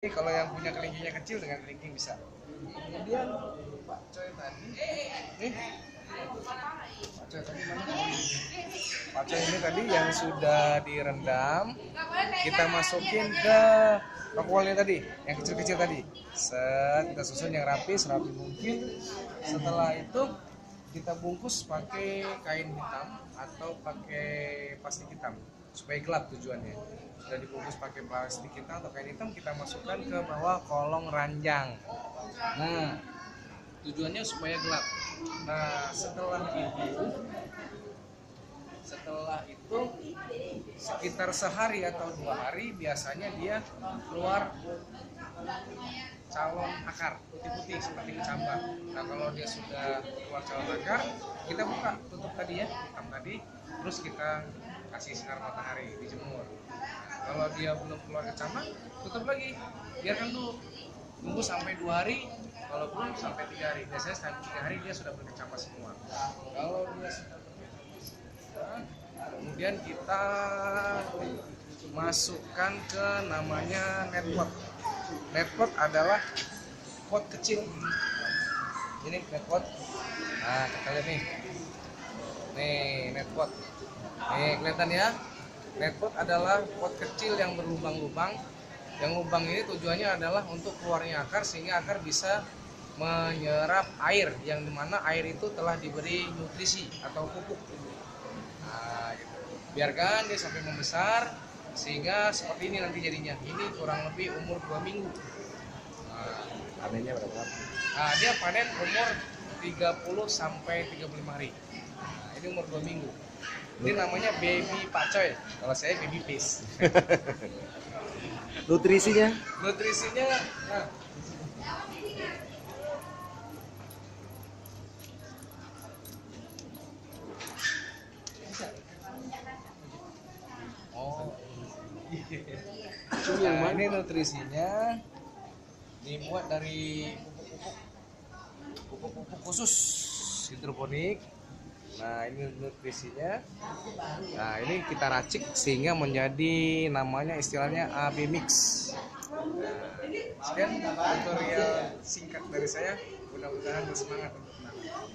Kalau yang punya kelingkingnya kecil dengan kelingking bisa. Kemudian Pak Coy tadi, Pak Coy ini tadi yang sudah direndam, kita masukin ke rockwoolnya tadi, yang kecil-kecil tadi. Kita susun yang rapi, serapi mungkin. Setelah itu kita bungkus pakai kain hitam atau pakai plastik hitam supaya gelap tujuannya. Sudah dibungkus pakai plastik hitam atau kain hitam, kita masukkan ke bawah kolong ranjang. Nah, tujuannya supaya gelap. Nah, setelah itu sekitar sehari atau 2 hari biasanya dia keluar calon akar putih-putih seperti kecambah. Nah, kalau dia sudah keluar calon akar, kita buka, tutup tadi ya, hitam tadi, terus kita kasih sinar matahari, dijemur. Kalau dia belum keluar kecambah, tutup lagi, biarkan dulu, tunggu sampai 2 hari, kalau belum sampai 3 hari. Biasanya sampai 3 hari dia sudah berkecambah semua. Kalau dia sudah berkecambah, kemudian kita masukkan ke namanya netpot. Netpot adalah pot kecil. Ini netpot. Nah, kita lihat nih. Nih, netpot. Nih, kelihatan ya? Netpot adalah pot kecil yang berlubang-lubang. Yang lubang ini tujuannya adalah untuk keluarnya akar, sehingga akar bisa menyerap air, yang dimana air itu telah diberi nutrisi atau pupuk. Nah, gitu. Biarkan dia sampai membesar, sehingga seperti ini nanti jadinya. Ini kurang lebih umur 2 minggu. Nah, Panennya berapa? nah, dia panen umur 30 sampai 35 hari. Nah, ini umur 2 minggu. Ini namanya baby Pak Coy. Kalau saya baby fish. Nutrisinya? Nutrisinya, nah, oh, nah, ini nutrisinya dibuat dari pupuk khusus hidroponik. Nah, ini nutrisinya. Nah, ini kita racik sehingga menjadi namanya istilahnya AB mix. Nah, sekian tutorial singkat dari saya. Mudah-mudahan bersemangat untuk menanam.